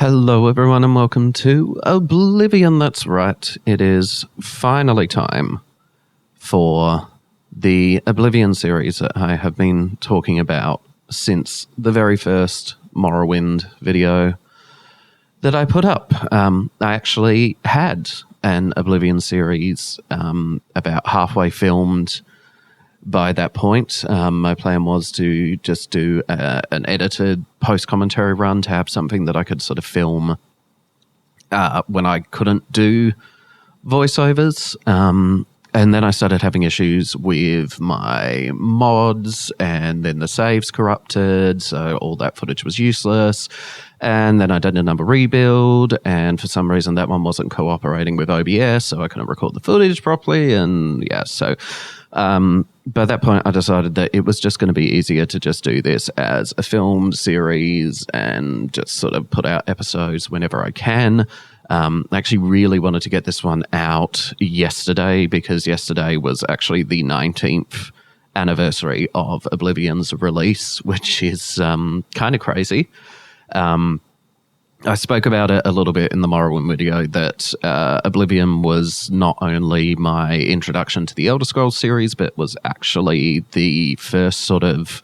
Hello everyone and welcome to Oblivion. That's right, it is finally time for the Oblivion series that I have been talking about since the very first Morrowind video that I put up. I actually had an Oblivion series about halfway filmed by that point. My plan was to just do an edited post-commentary run to have something that I could sort of film when I couldn't do voiceovers. And then I started having issues with my mods, and then the saves corrupted, so all that footage was useless. And then I did another rebuild, and for some reason that one wasn't cooperating with OBS, so I couldn't record the footage properly. And yeah, so by that point I decided that it was just going to be easier to just do this as a film series and just sort of put out episodes whenever I can. I actually really wanted to get this one out yesterday because yesterday was actually the 19th anniversary of Oblivion's release, which is kind of crazy. I spoke about it a little bit in the Morrowind video that Oblivion was not only my introduction to the Elder Scrolls series, but was actually the first sort of,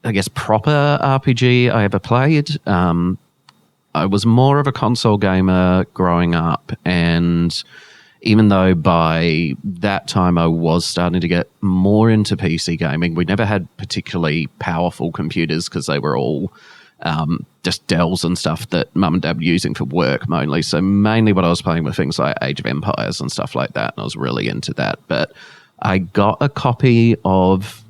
I guess, proper RPG I ever played. I was more of a console gamer growing up, and even though by that time I was starting to get more into PC gaming, we never had particularly powerful computers because they were all just Dells and stuff that mum and dad were using for work mainly. So mainly what I was playing were things like Age of Empires and stuff like that, and I was really into that. But I got a copy of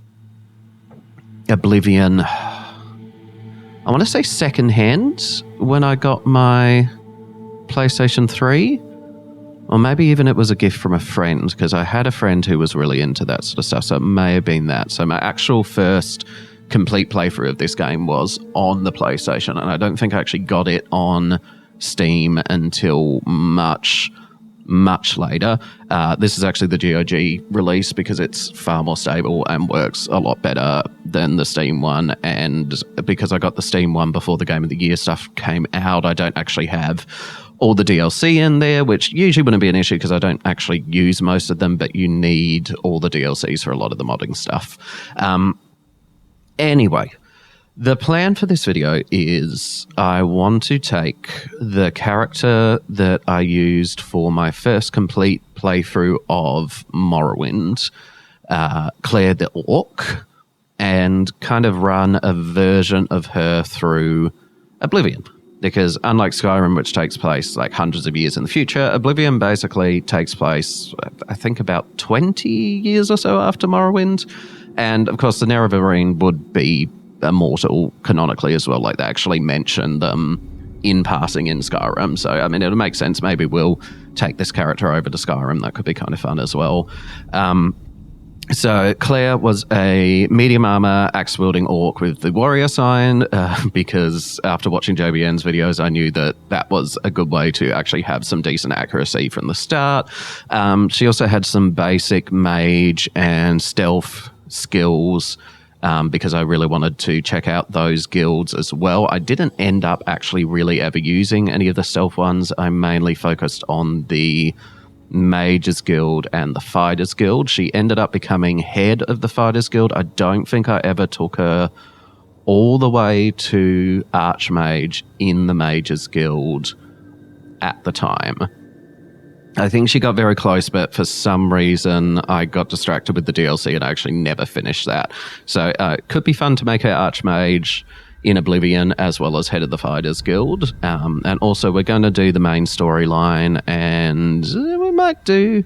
Oblivion, I want to say secondhand, when I got my PlayStation 3. Or maybe even it was a gift from a friend, because I had a friend who was really into that sort of stuff, so it may have been that. So my actual first complete playthrough of this game was on the PlayStation, and I don't think I actually got it on Steam until much later. This is actually the GOG release because it's far more stable and works a lot better than the Steam one, and because I got the Steam one before the Game of the Year stuff came out, I don't actually have all the DLC in there, which usually wouldn't be an issue because I don't actually use most of them, but you need all the DLCs for a lot of the modding stuff. Anyway, the plan for this video is I want to take the character that I used for my first complete playthrough of Morrowind, Claire the Orc, and kind of run a version of her through Oblivion. Because unlike Skyrim, which takes place like hundreds of years in the future, Oblivion basically takes place, I think, about 20 years or so after Morrowind. And of course, the Nerevarine would be immortal canonically as well. Like, they actually mention them in passing in Skyrim. So, I mean, it'll make sense. Maybe we'll take this character over to Skyrim. That could be kind of fun as well. So Claire was a medium armor, axe-wielding orc with the warrior sign, because after watching JBN's videos, I knew that that was a good way to actually have some decent accuracy from the start. She also had some basic mage and stealth skills, because I really wanted to check out those guilds as well. I didn't end up actually really ever using any of the stealth ones. I mainly focused on the Mages Guild and the Fighters Guild. She ended up becoming head of the Fighters Guild. I don't think I ever took her all the way to Archmage in the Mages Guild at the time. I think she got very close, but for some reason I got distracted with the DLC and I actually never finished that. So it could be fun to make her Archmage in Oblivion as well as head of the Fighters Guild. And also we're going to do the main storyline, and we might do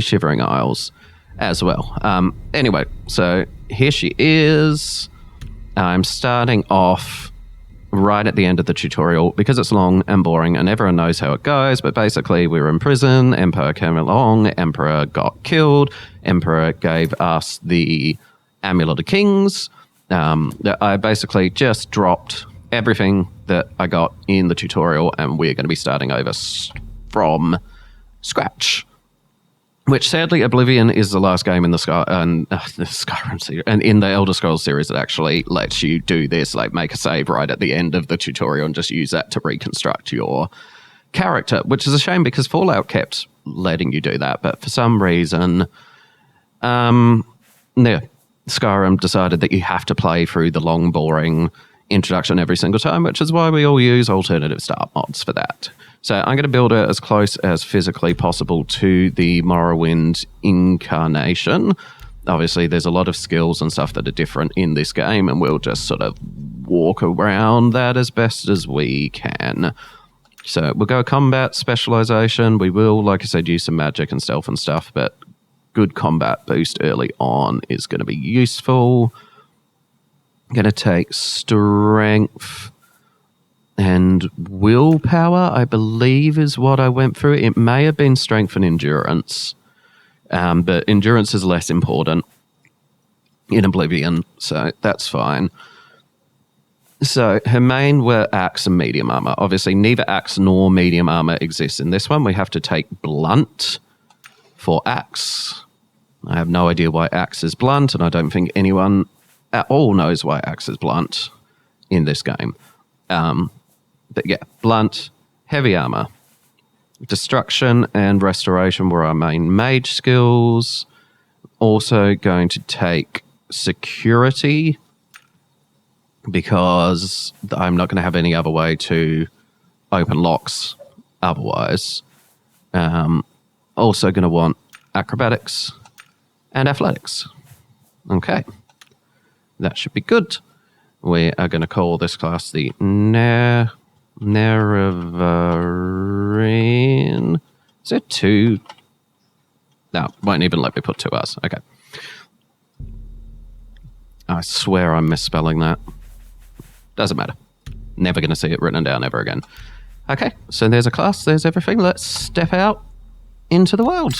Shivering Isles as well. Anyway, so here she is. I'm starting off right at the end of the tutorial because it's long and boring and everyone knows how it goes, but basically we were in prison, Emperor came along, Emperor got killed, Emperor gave us the Amulet of Kings. I basically just dropped everything that I got in the tutorial, and we're going to be starting over from scratch. Which sadly, Oblivion is the last game in the Skyrim series, and in the Elder Scrolls series that actually lets you do this, like make a save right at the end of the tutorial and just use that to reconstruct your character, which is a shame because Fallout kept letting you do that, but for some reason, Skyrim decided that you have to play through the long, boring introduction every single time, which is why we all use alternative start mods for that. So I'm going to build it as close as physically possible to the Morrowind incarnation. Obviously, there's a lot of skills and stuff that are different in this game, and we'll just sort of walk around that as best as we can. So we'll go combat specialization. We will, like I said, use some magic and stealth and stuff, but good combat boost early on is going to be useful. I'm going to take strength and willpower, I believe, is what I went through. It may have been strength and endurance, but endurance is less important in Oblivion, so that's fine. So her main were axe and medium armor. Obviously, neither axe nor medium armor exists in this one. We have to take blunt for axe. I have no idea why axe is blunt, and I don't think anyone at all knows why axe is blunt in this game. But yeah, blunt, heavy armor. Destruction and restoration were our main mage skills. Also going to take security because I'm not going to have any other way to open locks otherwise. Also going to want acrobatics and athletics. Okay. That should be good. We are going to call this class the Nerevarine. Is there two? No, won't even let me put 2 R's. Okay. I swear I'm misspelling that. Doesn't matter. Never going to see it written down ever again. Okay, so there's a class, there's everything. Let's step out into the world.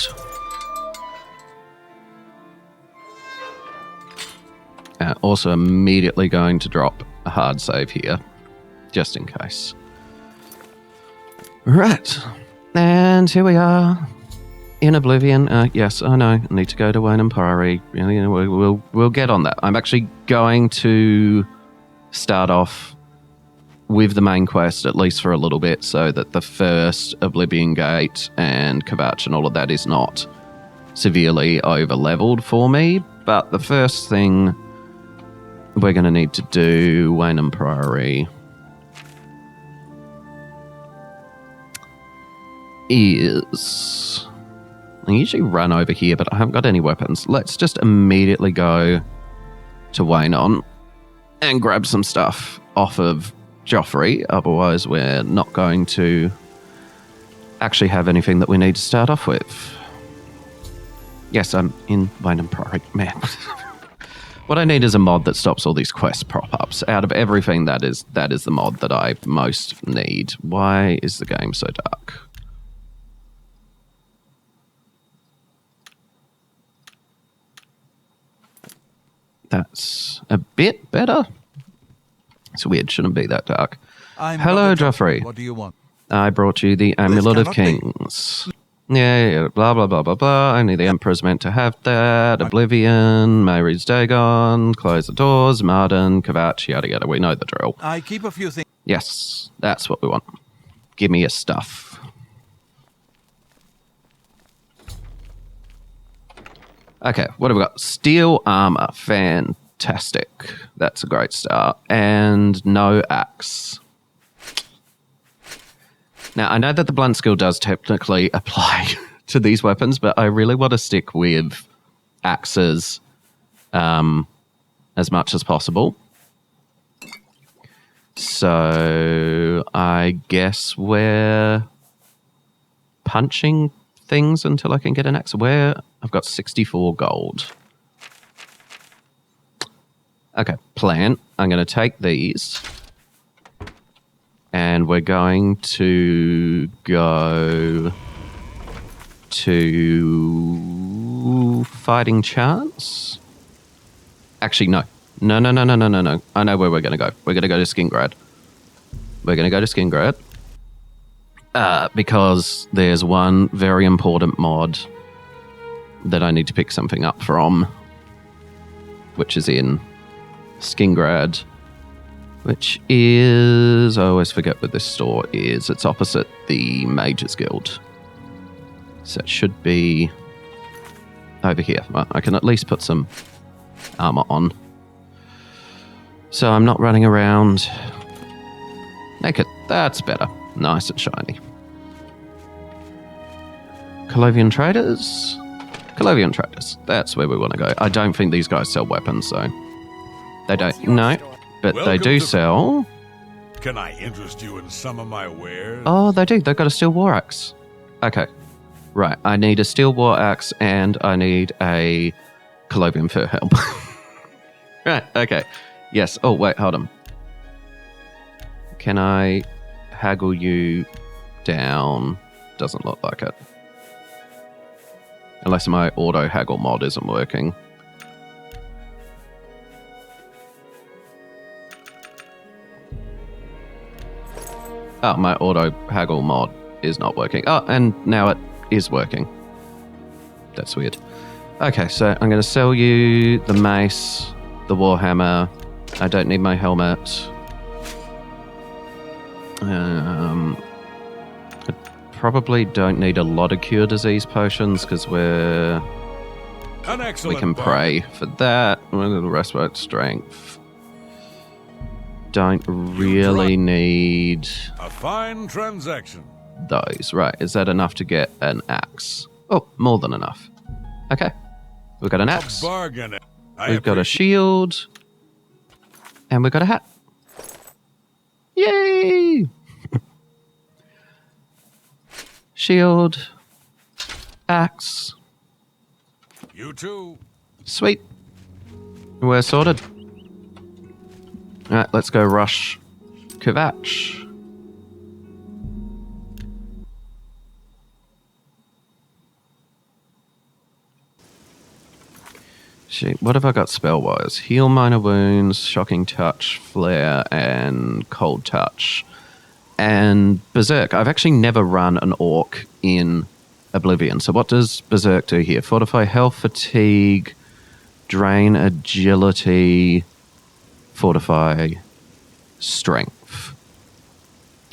Also immediately going to drop a hard save here, just in case. Right, and here we are in Oblivion. Yes, I know, I need to go to Weynon Priory. You know, we'll get on that. I'm actually going to start off with the main quest, at least for a little bit, so that the first Oblivion Gate and Kvatch and all of that is not severely over-leveled for me. But the first thing we're going to need to do, Weynon Priory, is... I usually run over here, but I haven't got any weapons. Let's just immediately go to Weynon and grab some stuff off of Joffrey. Otherwise, we're not going to actually have anything that we need to start off with. Yes, I'm in Weynon Priory. Man. What I need is a mod that stops all these quest prop-ups. Out of everything, that is the mod that I most need. Why is the game so dark? That's a bit better. It's weird, shouldn't be that dark. Hello, Joffrey. What do you want? I brought you the Amulet of Kings. Yeah, blah, blah, blah, blah, blah. Only the Emperor's meant to have that. Oblivion, Mayre's Dagon, close the doors, Marden, Kvatch, yada, yada. We know the drill. I keep a few things. Yes, that's what we want. Give me your stuff. Okay, what have we got? Steel armor. Fantastic. That's a great start. And no axe. Now, I know that the blunt skill does technically apply to these weapons, but I really want to stick with axes as much as possible. So I guess we're punching things until I can get an axe. I've got 64 gold. Okay, plan. I'm going to take these. And we're going to go to Fighting Chance. Actually, no. No. I know where we're going to go. We're going to go to Skingrad. Because there's one very important mod that I need to pick something up from, which is in Skingrad, which is... I always forget where this store is. It's opposite the Mages Guild. So it should be over here. Well, I can at least put some armor on. So I'm not running around naked. That's better. Nice and shiny. Oblivion Traders? Oblivion Traders. That's where we want to go. I don't think these guys sell weapons, so... They don't... No. But they do sell... Can I interest you in some of my wares? Oh, they do. They've got a steel war axe. Okay. Right. I need a steel war axe and I need a Oblivion fur helm. Right. Okay. Yes. Oh, wait. Hold on. Can I haggle you down? Doesn't look like it. Unless my auto haggle mod isn't working. Oh, my auto haggle mod is not working. Oh, and now it is working. That's weird. Okay, so I'm going to sell you the mace, the warhammer. I don't need my helmet. I probably don't need a lot of cure disease potions because we can pray for that. The rest of strength. Don't really need a fine transaction. Those. Right, is that enough to get an axe? Oh, more than enough. Okay. We've got an axe. We've got a shield. And we've got a hat. Yay! Shield. Axe. You too. Sweet. We're sorted. Alright, let's go rush Kvatch. Shit, what have I got spell-wise? Heal minor wounds, shocking touch, flare, and cold touch. And Berserk. I've actually never run an orc in Oblivion. So what does Berserk do here? Fortify health, fatigue, drain agility, fortify strength.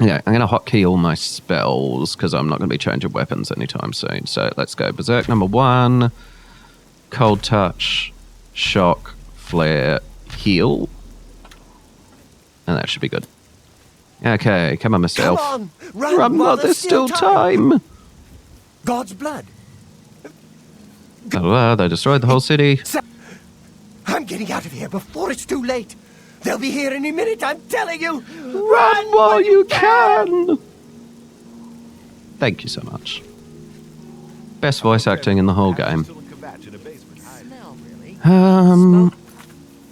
Yeah, I'm going to hotkey all my spells because I'm not going to be changing weapons anytime soon. So let's go. Berserk number 1. Cold touch, shock, flare, heal. And that should be good. Okay, come on, Mr. Elf. On, run while there's still time. God's blood. Oh, they destroyed the whole city. I'm getting out of here before it's too late. They'll be here any minute, I'm telling you. Run while you can. Thank you so much. Best voice acting in the whole game.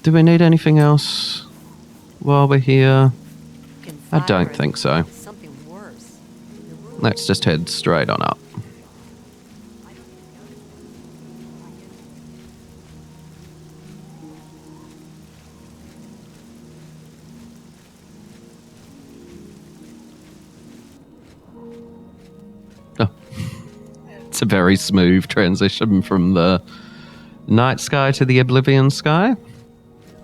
Do we need anything else while we're here? I don't think so. Let's just head straight on up. Oh. It's a very smooth transition from the night sky to the Oblivion sky.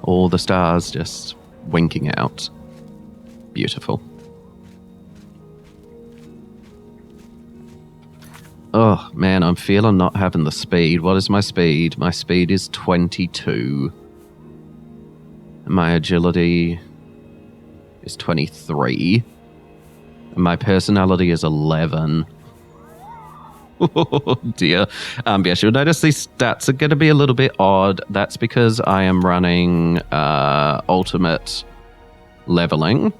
All the stars just winking out. Beautiful. Oh, man, I'm feeling not having the speed. What is my speed? My speed is 22. My agility is 23. And my personality is 11. Oh, dear. Yes, you'll notice these stats are going to be a little bit odd. That's because I am running ultimate leveling.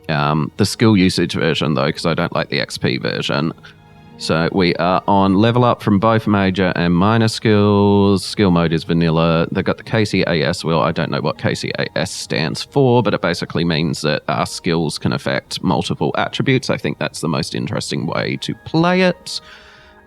The skill usage version, though, because I don't like the XP version. So we are on level up from both major and minor skills. Skill mode is vanilla. They've got the KCAS wheel. I don't know what KCAS stands for, but it basically means that our skills can affect multiple attributes. I think that's the most interesting way to play it.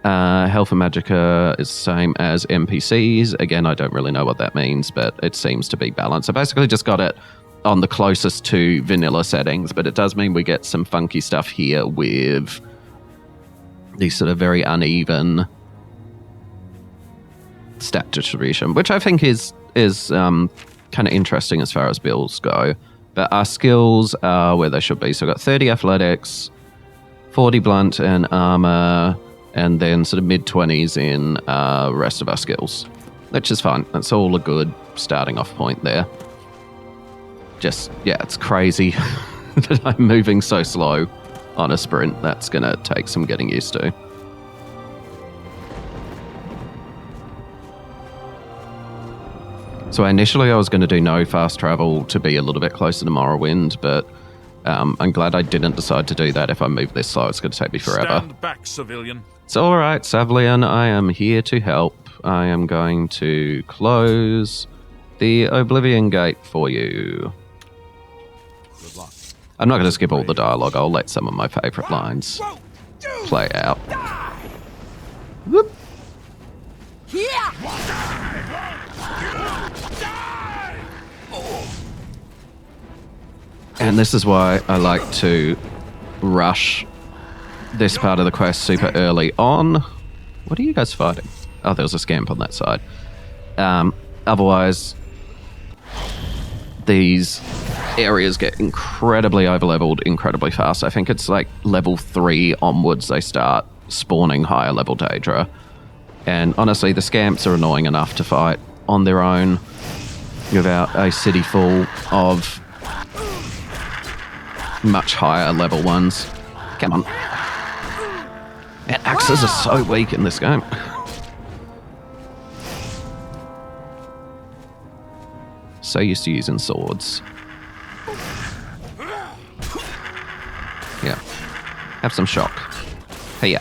Health and Magicka is the same as NPCs. Again, I don't really know what that means, but it seems to be balanced. I basically just got it on the closest to vanilla settings, but it does mean we get some funky stuff here with these sort of very uneven stat distribution, which I think is kind of interesting as far as builds go. But our skills are where they should be. So we've got 30 athletics, 40 blunt and armor, and then sort of mid-20s in rest of our skills, which is fine. That's all a good starting off point there. Just, yeah, it's crazy that I'm moving so slow on a sprint. That's going to take some getting used to. So initially I was going to do no fast travel to be a little bit closer to Morrowind, but I'm glad I didn't decide to do that. If I move this slow, it's going to take me forever. Stand back, civilian. It's all right, Savlian. I am here to help. I am going to close the Oblivion Gate for you. Good luck. I'm not going to skip all the dialogue. I'll let some of my favorite lines play out. Whoop. And this is why I like to rush this part of the quest super early on. What are you guys fighting? Oh, there was a scamp on that side. Otherwise, these areas get incredibly overleveled incredibly fast. I think it's like level 3 onwards they start spawning higher level Daedra. And honestly, the scamps are annoying enough to fight on their own without a city full of much higher level ones. Come on. And axes are so weak in this game. So used to using swords. Yeah. Have some shock. Hey-ya.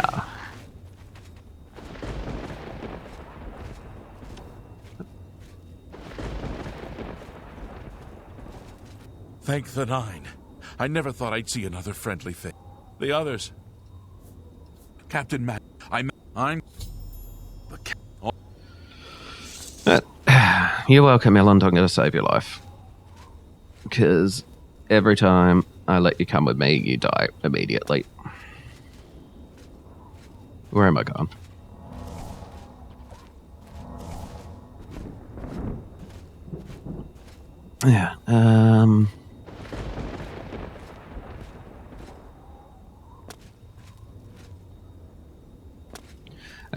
Thank the Nine. I never thought I'd see another friendly thing. The others. Captain Matt. I'm the You're welcome, Elland. I'm going to save your life. Because every time I let you come with me, you die immediately. Where am I going? Yeah, I'm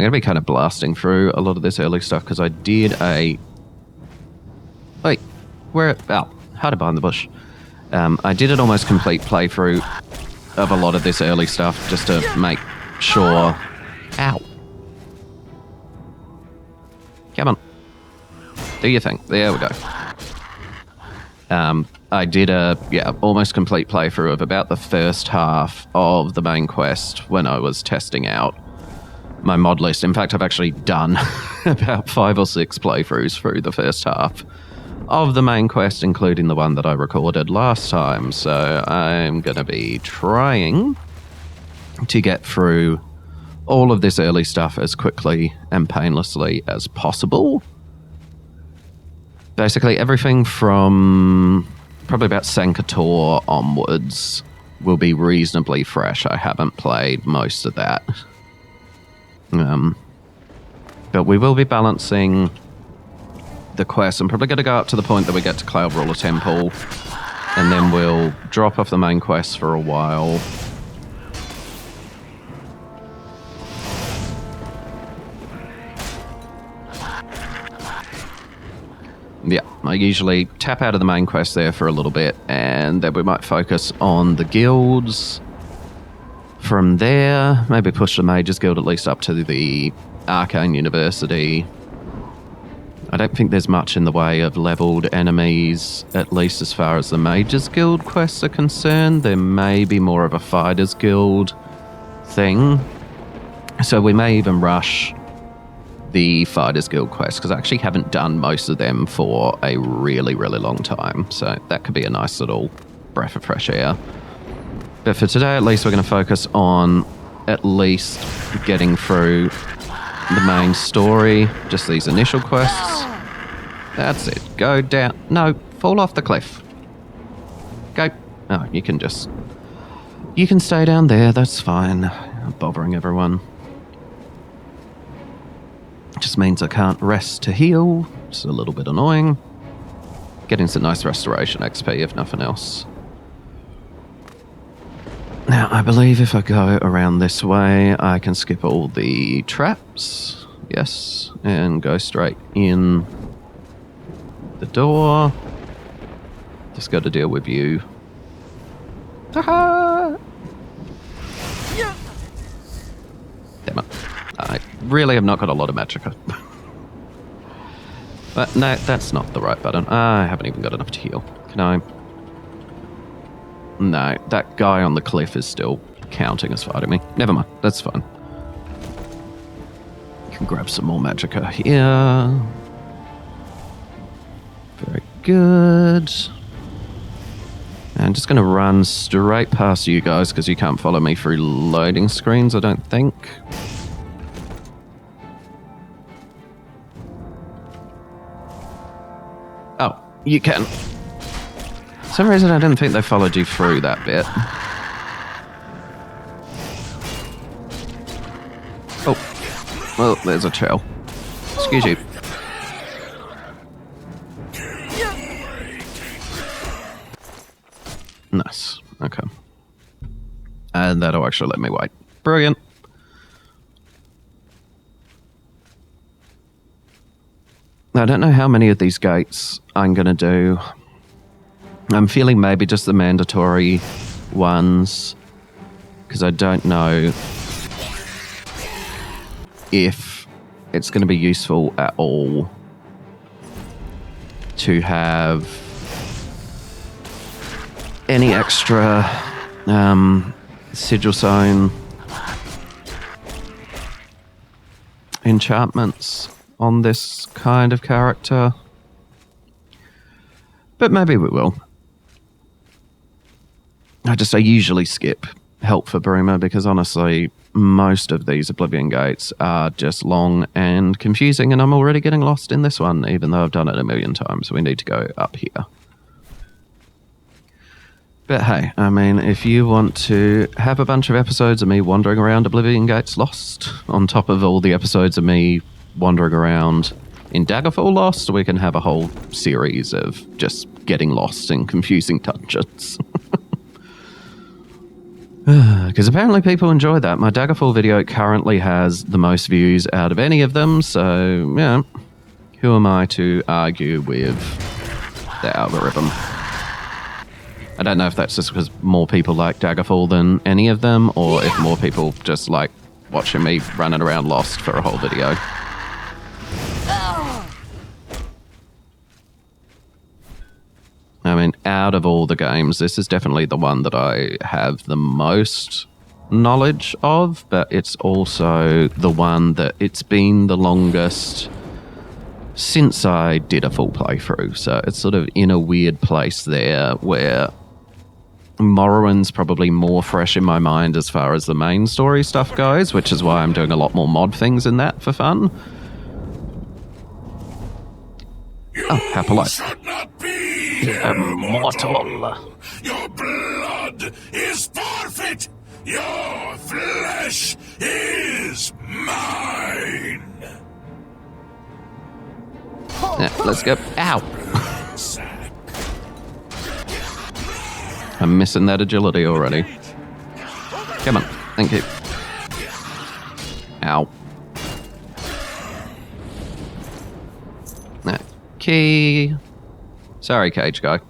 going to be kind of blasting through a lot of this early stuff because I did a... Wait, where... Oh, hide behind the bush. I did an almost complete playthrough of a lot of this early stuff just to make sure... Ow. Come on. Do your thing. There we go. I did a, almost complete playthrough of about the first half of the main quest when I was testing out my mod list. In fact, I've actually done about 5 or 6 playthroughs through the first half of the main quest, including the one that I recorded last time. So I'm going to be trying to get through all of this early stuff as quickly and painlessly as possible. Basically, everything from probably about Sankator onwards will be reasonably fresh. I haven't played most of that. But we will be balancing the quest. I'm probably going to go up to the point that we get to Cloud Ruler Temple, and then we'll drop off the main quest for a while. Yeah, I usually tap out of the main quest there for a little bit, and then we might focus on the guilds. From there, maybe push the Mages Guild at least up to the Arcane University. I don't think there's much in the way of leveled enemies, at least as far as the Mages Guild quests are concerned. There may be more of a Fighters Guild thing. So we may even rush the Fighters Guild quest, because I actually haven't done most of them for a really, really long time. So that could be a nice little breath of fresh air. But for today, at least, we're going to focus on at least getting through the main story, just these initial quests. That's it. Go down. No, fall off the cliff. Go. Oh, you can just... You can stay down there, that's fine. I'm bothering everyone. Just means I can't rest to heal. It's a little bit annoying. Getting some nice restoration XP, if nothing else. Now, I believe if I go around this way, I can skip all the traps. Yes, and go straight in the door. Just got to deal with you. Haha! Damn it. I really have not got a lot of magicka. But no, that's not the right button. I haven't even got enough to heal. Can I? No, that guy on the cliff is still counting as fighting me. Never mind, that's fine. Can grab some more magicka here. Very good. I'm just going to run straight past you guys because you can't follow me through loading screens, I don't think. Oh, you can. For some reason I didn't think they followed you through that bit. Oh, well, there's a trail. Excuse you. Nice. Okay. And that'll actually let me wait. Brilliant. I don't know how many of these gates I'm going to do. I'm feeling maybe just the mandatory ones, because I don't know if it's going to be useful at all to have any extra Sigil Zone enchantments on this kind of character. But maybe we will. I usually skip Help for Bruma because honestly, most of these Oblivion Gates are just long and confusing, and I'm already getting lost in this one, even though I've done it a million times. We need to go up here. But hey, I mean, if you want to have a bunch of episodes of me wandering around Oblivion Gates lost, on top of all the episodes of me wandering around in Daggerfall lost, we can have a whole series of just getting lost in confusing dungeons. Because apparently people enjoy that. My Daggerfall video currently has the most views out of any of them, so, yeah, who am I to argue with the algorithm? I don't know if that's just because more people like Daggerfall than any of them, or if more people just like watching me running around lost for a whole video. I mean, out of all the games, this is definitely the one that I have the most knowledge of, but it's also the one that it's been the longest since I did a full playthrough. So it's sort of in a weird place there where Morrowind's probably more fresh in my mind as far as the main story stuff goes, which is why I'm doing a lot more mod things in that for fun. Oh, happily. Immortal. Your blood is forfeit. Your flesh is mine. Yeah, let's go. Ow. I'm missing that agility already. Come on. Thank you. Ow. Okay. Sorry, cage guy.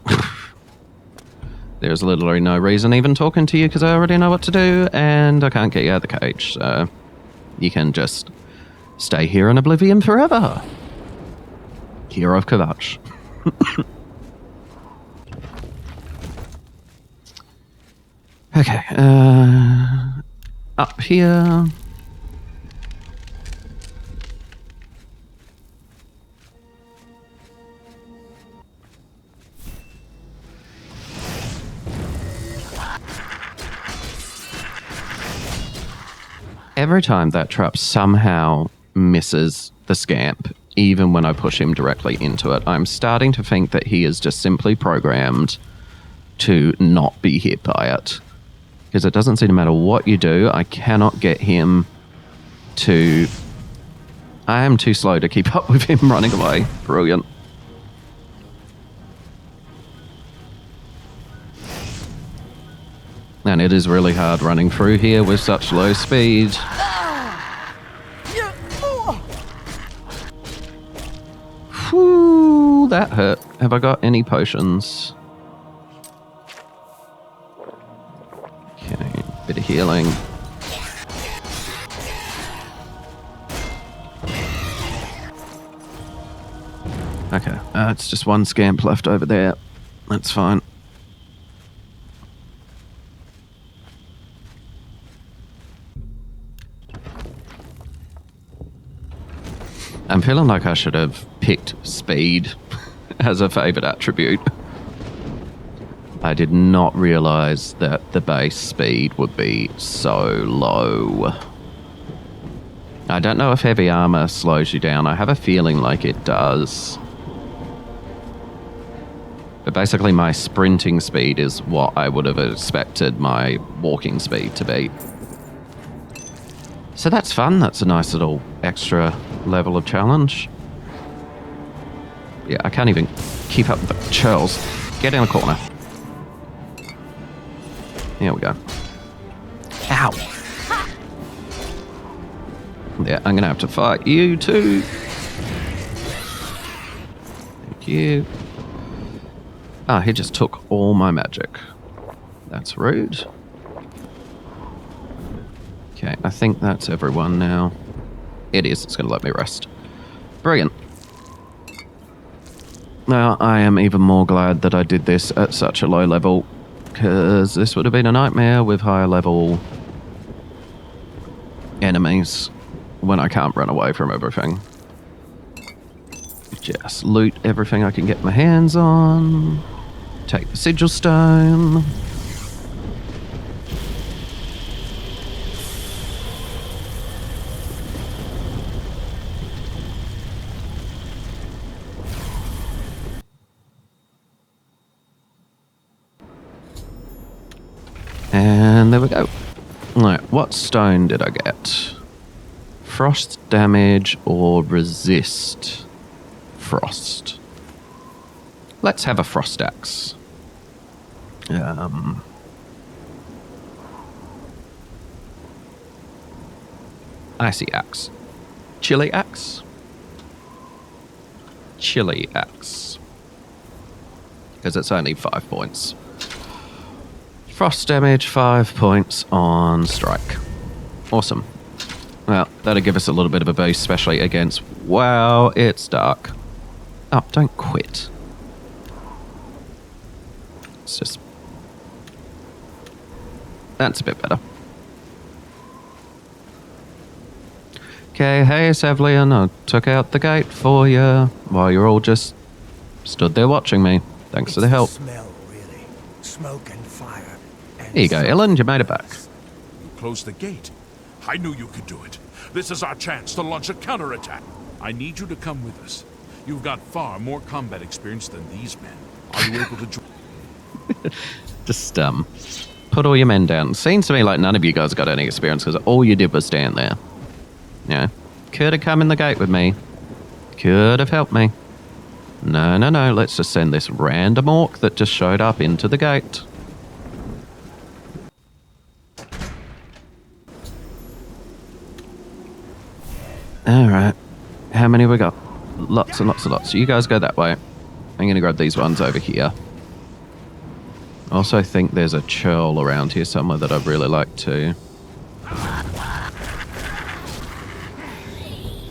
There's literally no reason even talking to you because I already know what to do and I can't get you out of the cage, so you can just stay here in Oblivion forever. Hero of Kvatch. Okay, up here. Every time that trap somehow misses the scamp, even when I push him directly into it, I'm starting to think that he is just simply programmed to not be hit by it. Because it doesn't seem to matter what you do, I cannot get him to I am too slow to keep up with him running away. Brilliant. And it is really hard running through here with such low speed. Whew, that hurt. Have I got any potions? Okay, bit of healing. Okay, it's just one scamp left over there. That's fine. I'm feeling like I should have picked speed as a favored attribute. I did not realize that the base speed would be so low. I don't know if heavy armor slows you down. I have a feeling like it does. But basically my sprinting speed is what I would have expected my walking speed to be. So that's fun. That's a nice little extra level of challenge. Yeah, I can't even keep up with the churls. Get in the corner. Here we go. Ow! Yeah, I'm gonna have to fight you too. Thank you. Ah, he just took all my magic. That's rude. Okay, I think that's everyone now. It is. It's going to let me rest. Brilliant. Now, I am even more glad that I did this at such a low level, because this would have been a nightmare with higher level enemies when I can't run away from everything. Just loot everything I can get my hands on. Take the Sigil Stone. And there we go. Right, what stone did I get? Frost damage or resist frost? Let's have a frost axe. Icy axe. Chili axe? Chili axe. Because it's only 5 points. Frost damage, 5 points on strike. Awesome. Well, that'll give us a little bit of a boost, especially against... Wow, it's dark. Oh, don't quit. It's just... That's a bit better. Okay, hey, Savlian, I took out the gate for you while you're all just stood there watching me. Thanks for the help. Smell, really. Smoke and fire. And Here you go, Ellen, you made it back. You closed the gate. I knew you could do it. This is our chance to launch a counterattack. I need you to come with us. You've got far more combat experience than these men. Are you able to join? Just, put all your men down. Seems to me like none of you guys got any experience because all you did was stand there. Yeah. Could have come in the gate with me. Could have helped me. No, no, no. Let's just send this random orc that just showed up into the gate. Alright. How many we got? Lots and lots and lots. You guys go that way. I'm going to grab these ones over here. I also think there's a churl around here somewhere that I'd really like to.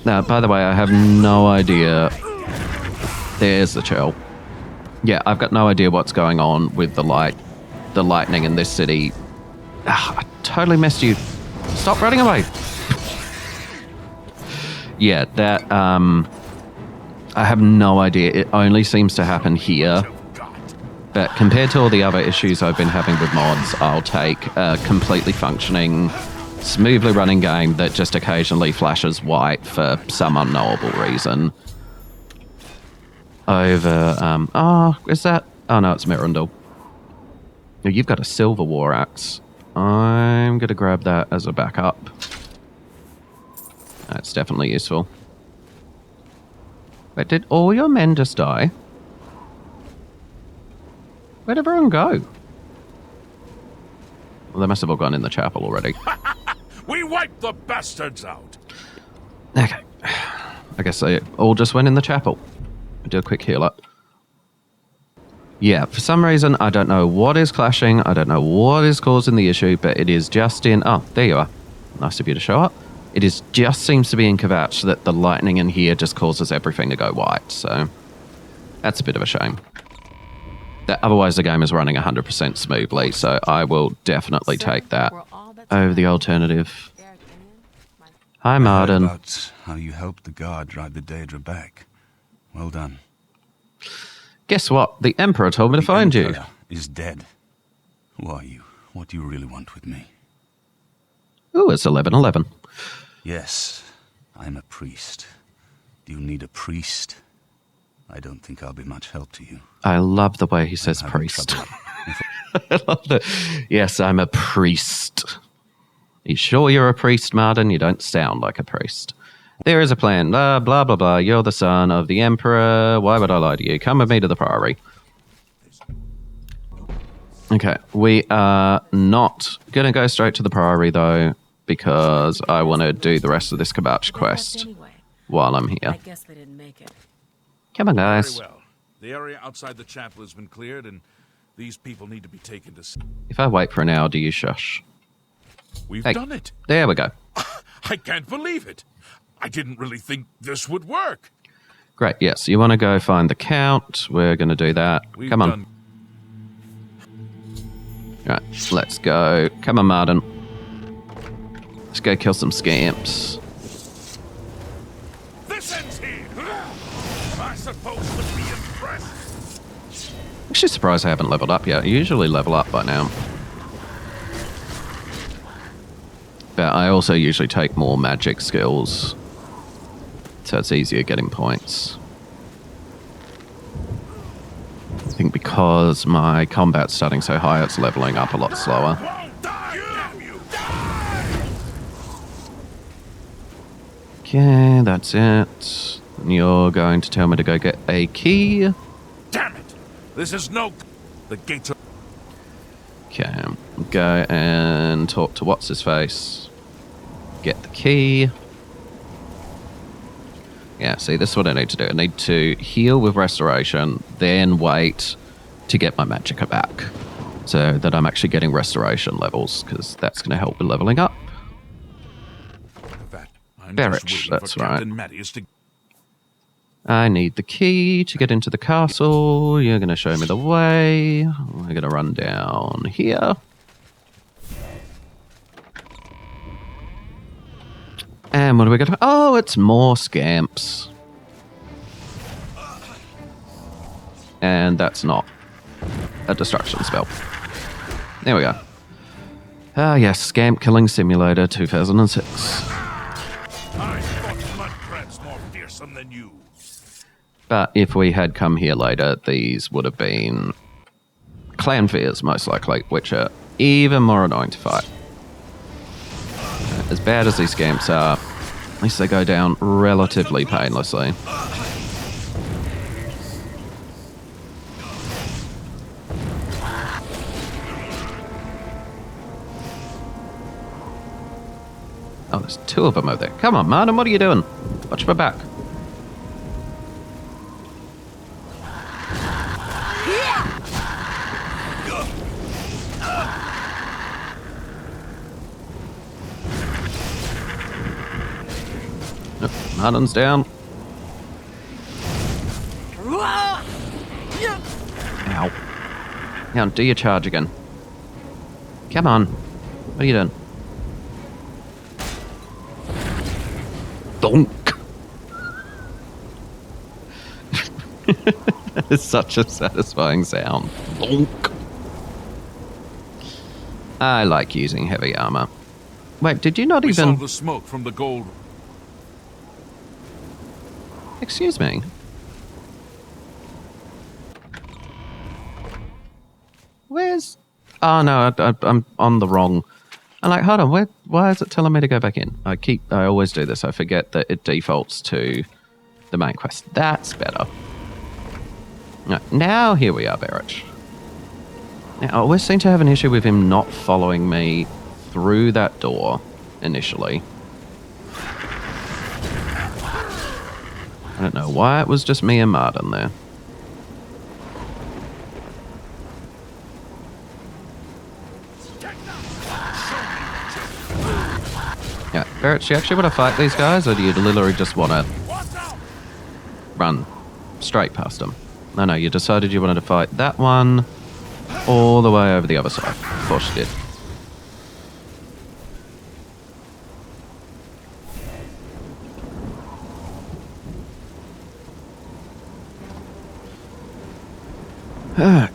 Now, by the way, I have no idea. There's the churl. Yeah, I've got no idea what's going on with the lightning in this city. I totally missed you. Stop running away. Yeah, that, I have no idea. It only seems to happen here. But compared to all the other issues I've been having with mods, I'll take a completely functioning, smoothly running game that just occasionally flashes white for some unknowable reason. Over, is that? Oh no, it's Mirandel. You've got a silver war axe. I'm going to grab that as a backup. That's definitely useful. Wait, did all your men just die? Where'd everyone go? Well, they must have all gone in the chapel already. We wiped the bastards out. Okay. I guess they all just went in the chapel. Do a quick heal up. Yeah, for some reason, I don't know what is clashing. I don't know what is causing the issue, but it is just in... Oh, there you are. Nice of you to show up. It is just seems to be in Kvatch that the lightning in here just causes everything to go white, so that's a bit of a shame. Otherwise, the game is running 100% smoothly, so I will definitely take that over the alternative. Hi, Martin. About how you helped the guard drive the Daedra back. Well done. Guess what? The Emperor told me to find you. Emperor is dead. Who are you? What do you really want with me? Ooh, it's 11:11. Yes, I'm a priest. Do you need a priest? I don't think I'll be much help to you. I love the way he says I'm having priest. trouble. I love it. Yes, I'm a priest. You sure you're a priest, Martin? You don't sound like a priest. There is a plan. Blah, blah, blah, blah. You're the son of the Emperor. Why would I lie to you? Come with me to the Priory. Okay, we are not going to go straight to the Priory, though, because I want to do the rest of this Kvatch quest while I'm here. I guess they didn't make it. Come on, guys. Very well. The area outside the chapel has been cleared, and these people need to be taken to... If I wait for an hour, do you shush? We've Hey, done it. there we go. I can't believe it. I didn't really think this would work. Great, yes. You want to go find the Count? We're going to do that. We've Come on. done- Right, let's go. Come on, Martin. Let's go kill some scamps. This ends here. Am I supposed to be impressed? Actually surprised I haven't leveled up yet. I usually level up by now. But I also usually take more magic skills. So it's easier getting points. I think because my combat's starting so high, it's leveling up a lot slower. Won't die, damn you! Die! Okay, that's it. You're going to tell me to go get a key. Damn it! This is no... The gates are... Okay, go and talk to what's-his-face. Get the key. Yeah, see, this is what I need to do. I need to heal with restoration, then wait to get my magicka back. So that I'm actually getting restoration levels, because that's going to help with leveling up. I'm Barrett, just waiting that's for right. Captain Mattias to... I need the key to get into the castle. You're going to show me the way. We're going to run down here. And what do we got? Oh, it's more scamps. And that's not a destruction spell. There we go. Ah, yes, Scamp Killing Simulator 2006. I thought mud crabs more fearsome than you. But if we had come here later, these would have been clan fears, most likely, which are even more annoying to fight. As bad as these scamps are, at least they go down relatively painlessly. Oh, there's two of them over there. Come on, Martin, what are you doing? Watch my back. Nope, Martin's down. Ow. Now, do your charge again. Come on. What are you doing? Donk. That is such a satisfying sound. Donk. I like using heavy armor. Wait, did you not We saw even... the smoke from the gold... Excuse me. Where's... Oh, no, I'm on the wrong... I'm like, hold on, why is it telling me to go back in? I always do this. I forget that it defaults to the main quest. That's better. Now here we are, Barrett. Now, I always seem to have an issue with him not following me through that door initially. I don't know why it was just me and Martin there. Yeah, Barrett, do you actually want to fight these guys, or do you literally just want to run straight past them? No, you decided you wanted to fight that one all the way over the other side. Of course you did.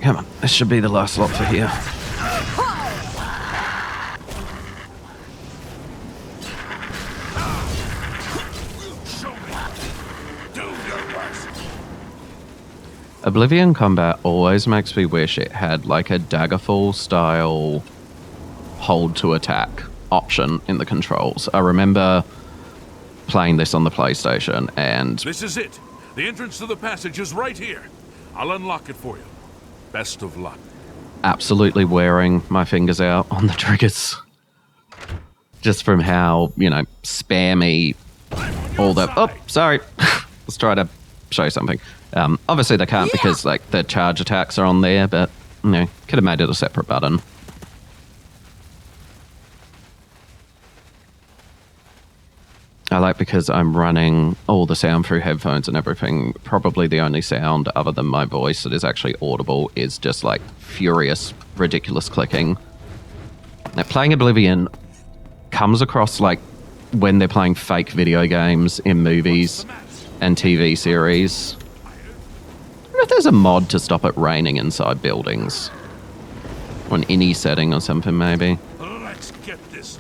Come on, this should be the last lot for here. Oblivion combat always makes me wish it had like a Daggerfall style hold to attack option in the controls. I remember playing this on the PlayStation and... This is it. The entrance to the passage is right here. I'll unlock it for you. Best of luck. Absolutely wearing my fingers out on the triggers. Just from how, you know, spammy all the... Oh, sorry. Let's try to show something. Obviously they can't because like the charge attacks are on there, but you know, could have made it a separate button. I like because I'm running all the sound through headphones and everything. Probably the only sound other than my voice that is actually audible is just like furious, ridiculous clicking. Now, playing Oblivion comes across like when they're playing fake video games in movies and TV series. I wonder if there's a mod to stop it raining inside buildings. Or an any setting or something, maybe. Let's get this.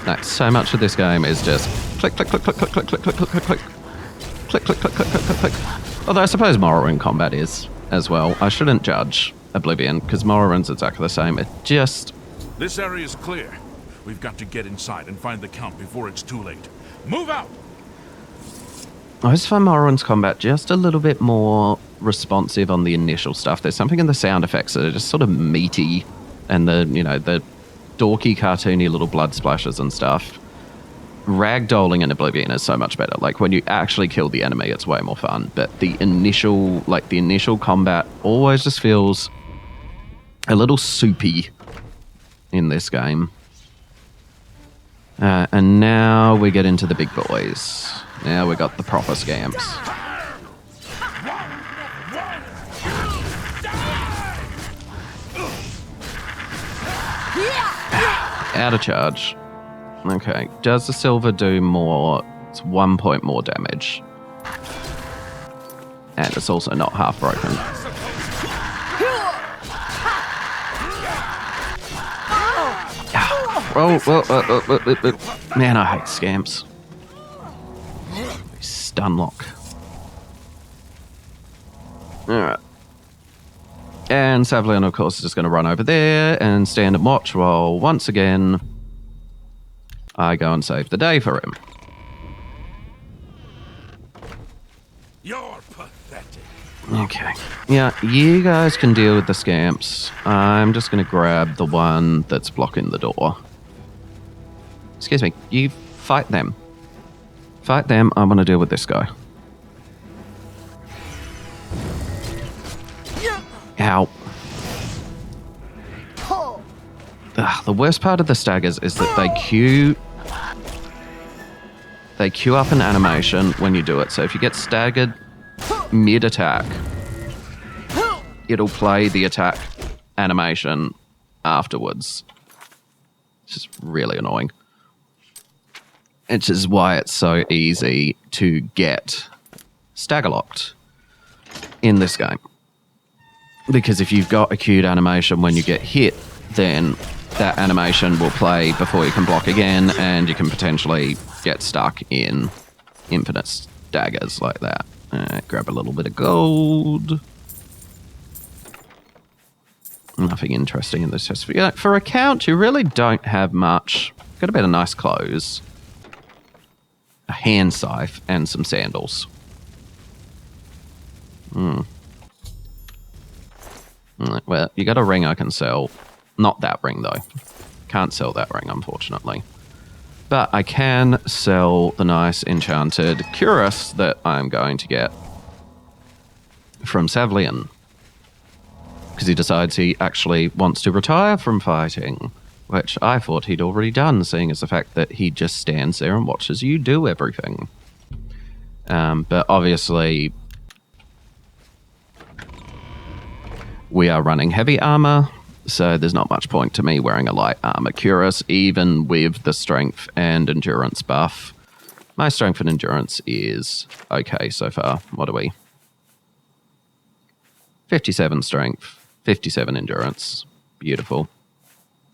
No, so much of this game is just click, click, click, click, click, click, click, click, click, click, click, click, click, click, click, click, click, click. Although I suppose Morrowind combat is as well. I shouldn't judge Oblivion because Morrowind's exactly the same. It just... This area is clear. We've got to get inside and find the Count before it's too late. Move out! I just find Morrowind's combat just a little bit more responsive on the initial stuff. There's something in the sound effects that are just sort of meaty, and the, you know, the dorky, cartoony little blood splashes and stuff. Ragdolling in Oblivion is so much better. Like, when you actually kill the enemy, it's way more fun. But the initial combat always just feels a little soupy in this game. And now we get into the big boys. Now we got the proper scamps. Out of charge. Okay, does the silver do more? It's 1 point more damage. And it's also not half broken. Man, I hate scamps. Stun lock. Alright. And Savlian, of course, is just going to run over there and stand and watch while, once again, I go and save the day for him. You're pathetic. Okay. Yeah, you guys can deal with the scamps. I'm just going to grab the one that's blocking the door. Excuse me, you fight them. Fight them, I'm going to deal with this guy. Ow. Ugh, the worst part of the staggers is that they queue up an animation when you do it. So if you get staggered mid-attack, it'll play the attack animation afterwards. It's just really annoying. Which is why it's so easy to get stagger-locked in this game. Because if you've got a queued animation when you get hit, then that animation will play before you can block again, and you can potentially get stuck in infinite staggers like that. Grab a little bit of gold. Nothing interesting in this chest. For a count, you really don't have much. Got a bit of nice clothes. a hand scythe, and some sandals. Well, you got a ring I can sell. Not that ring, though. Can't sell that ring, unfortunately. But I can sell the nice enchanted cuirass that I'm going to get from Savlian. Because he decides he actually wants to retire from fighting, which I thought he'd already done, seeing as the fact that he just stands there and watches you do everything. But obviously, we are running heavy armor, so there's not much point to me wearing a light armor cuirass, even with the strength and endurance buff. My strength and endurance is okay so far. What are we? 57 strength, 57 endurance. Beautiful.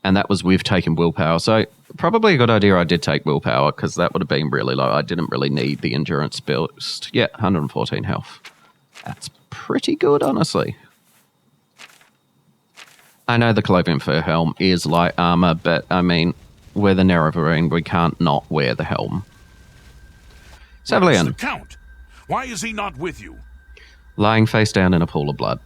And that was with taking willpower. So probably a good idea I did take willpower, because that would have been really low. I didn't really need the endurance boost. Yeah, 114 health. That's pretty good, honestly. I know the Clovian Fur Helm is light armor, but I mean, we're the Nerevarine. We can't not wear the helm. Savlian. The Count? Why is he not with you? Lying face down in a pool of blood.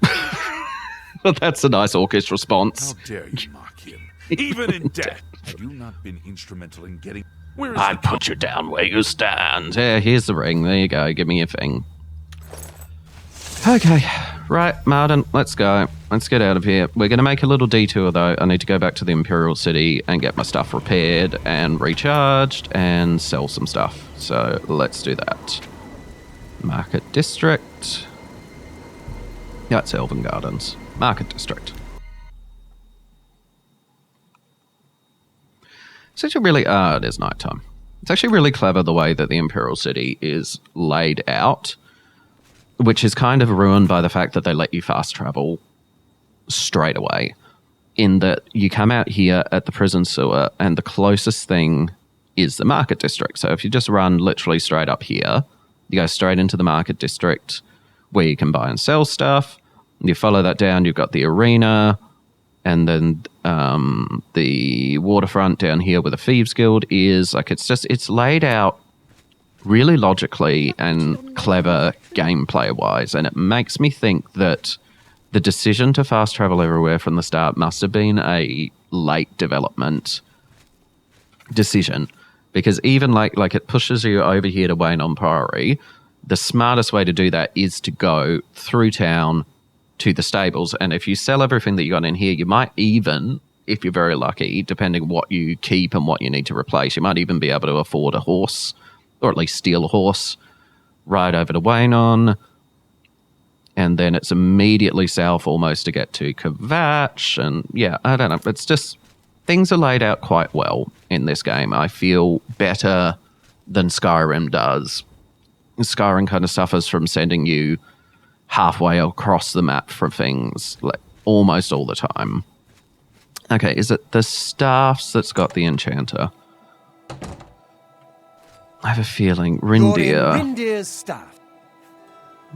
Well, that's a nice orcish response. How dare you mock him? Even in death, have you not been instrumental in getting... Where is I'd put you down where you stand. Yeah, here's the ring. There you go. Give me your thing. Okay. Right, Martin, let's go. Let's get out of here. We're going to make a little detour, though. I need to go back to the Imperial City and get my stuff repaired and recharged and sell some stuff. So let's do that. Market District. Yeah, it's Elven Gardens. Market District. It's actually really... it is nighttime. It's actually really clever the way that the Imperial City is laid out, which is kind of ruined by the fact that they let you fast travel straight away, in that you come out here at the prison sewer and the closest thing is the Market District. So if you just run literally straight up here, you go straight into the Market District where you can buy and sell stuff. You follow that down, you've got the arena, and then the waterfront down here where the Thieves Guild is. Like, it's laid out really logically and clever gameplay-wise, and it makes me think that the decision to fast travel everywhere from the start must have been a late development decision, because even like it pushes you over here to Weynon Priory. The smartest way to do that is to go through town to the stables, and if you sell everything that you got in here, you might even, if you're very lucky, depending what you keep and what you need to replace, you might even be able to afford a horse, or at least steal a horse, ride over to Weynon, and then it's immediately south almost to get to Kvatch. And yeah, I don't know. It's just, things are laid out quite well in this game. I feel better than Skyrim does. Skyrim kind of suffers from sending you halfway across the map for things, like almost all the time. Okay, is it the staffs that's got the enchanter? I have a feeling Rindir. You're in Rindir's staff.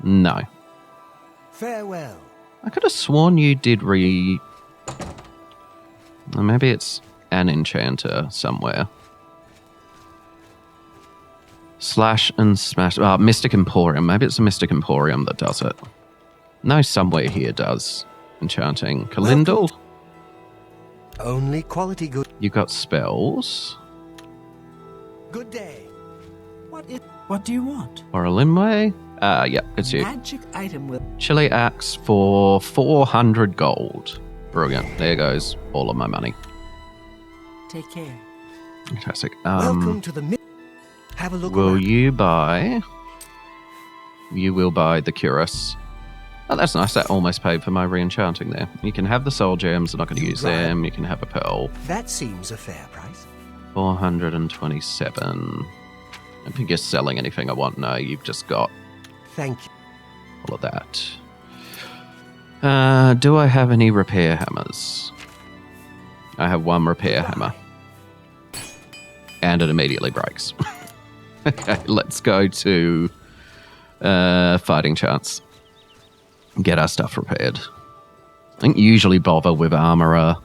No. Farewell. I could have sworn you did Or maybe it's an enchanter somewhere. Slash and smash. Mystic Emporium. Maybe it's a Mystic Emporium that does it. No, somewhere here does enchanting. Kalindal? Only quality good. You got spells. Good day. What do you want? Or a Limway? Yep, it's you. Magic item with Chili Axe for 400 gold. Brilliant. There goes all of my money. take care. Fantastic. Welcome to the... Have a look Will around. you buy... You will buy the cuirass. Oh, that's nice. That almost paid for my re-enchanting there. You can have the soul gems. I'm not going to use them. You can have a pearl. That seems a fair price. 427. I don't think you're selling anything I want. No, you've just got Thank you. all of that. Do I have any repair hammers? I have one repair hammer. And it immediately breaks. Okay, let's go to fighting chance. Get our stuff repaired. I don't usually bother with armorer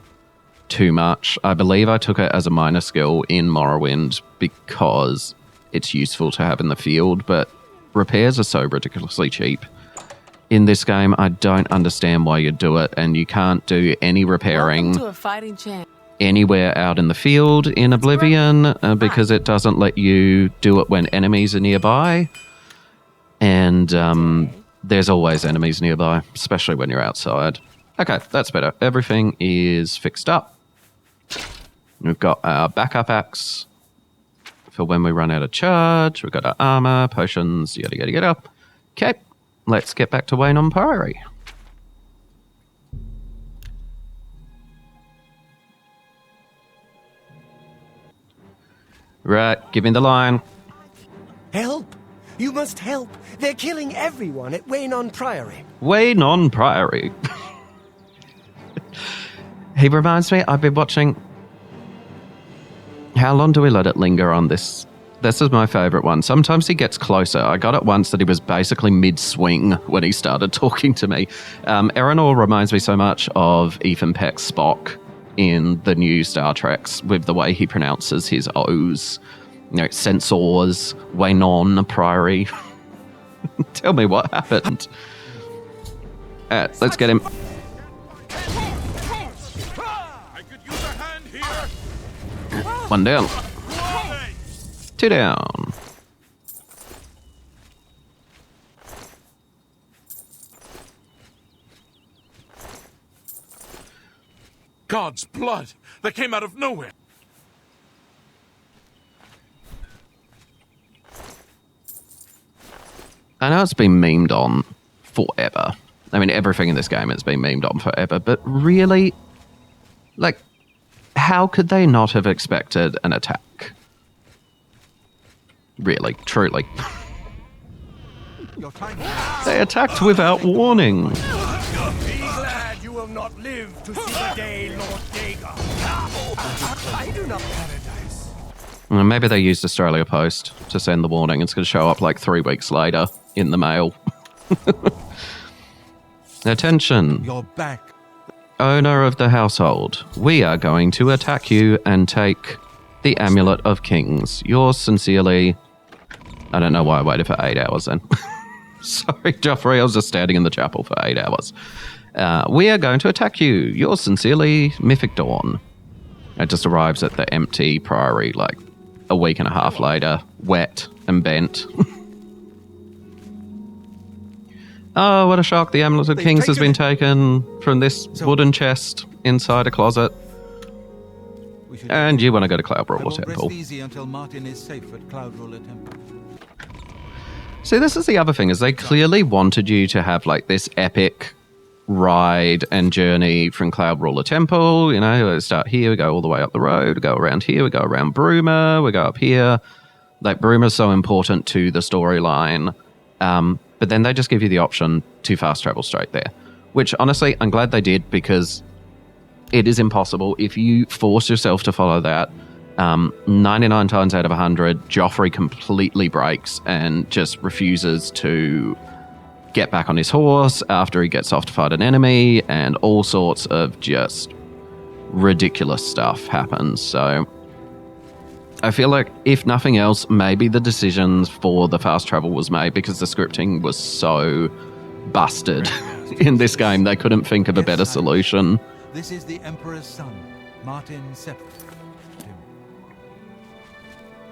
too much. I believe I took it as a minor skill in Morrowind because it's useful to have in the field, but repairs are so ridiculously cheap. In this game, I don't understand why you do it, and you can't do any repairing Welcome to a fighting champ. anywhere out in the field in Oblivion because it doesn't let you do it when enemies are nearby. And there's always enemies nearby, especially when you're outside. Okay, that's better. Everything is fixed up. We've got our backup axe for when we run out of charge. We've got our armor, potions, yada, yada, yada. Okay, let's get back to Weynon Priory. Right, give me the line. Help! You must help! They're killing everyone at Weynon Priory. Weynon Priory. He reminds me, I've been watching... How long do we let it linger on this? This is my favourite one. Sometimes he gets closer. I got it once that he was basically mid-swing when he started talking to me. Aranor reminds me so much of Ethan Peck's Spock in the new Star Treks with the way he pronounces his O's. You know, Sensors, Weynon Priory. Tell me what happened. Let's get him. I could use a hand here. One down. Two down. God's blood that came out of nowhere. I know it's been memed on forever. I mean, everything in this game has been memed on forever, but really, like, how could they not have expected an attack? Really, truly. They attacked without warning. Be glad you will not live to see the day, Lord Dagon. I do not paradise. Well, maybe they used Australia Post to send the warning. It's going to show up like 3 weeks later in the mail. Attention. You're back. Owner of the household, we are going to attack you and take the Amulet of Kings. Yours sincerely. I don't know why I waited for 8 hours then. Sorry, Joffrey, I was just standing in the chapel for 8 hours. We are going to attack you. Yours sincerely, Mythic Dawn. It just arrives at the empty priory like a week and a half later, wet and bent. Oh, what a shock. The Amulet of Kings has been taken from this wooden chest inside a closet. And you want to go to Cloud Ruler Temple. Easy until Martin is safe at Cloud Ruler Temple. See, this is the other thing, is they clearly wanted you to have like this epic ride and journey from Cloud Ruler Temple. You know, we start here, we go all the way up the road, we go around here, we go around Bruma, we go up here. Like, Bruma's so important to the storyline. But then they just give you the option to fast travel straight there. Which, honestly, I'm glad they did, because it is impossible. If you force yourself to follow that, 99 times out of 100, Joffrey completely breaks and just refuses to get back on his horse after he gets off to fight an enemy, and all sorts of just ridiculous stuff happens. So I feel like, if nothing else, maybe the decisions for the fast travel was made because the scripting was so busted in this game, they couldn't think of a better solution. This is the Emperor's son, Martin Sepp.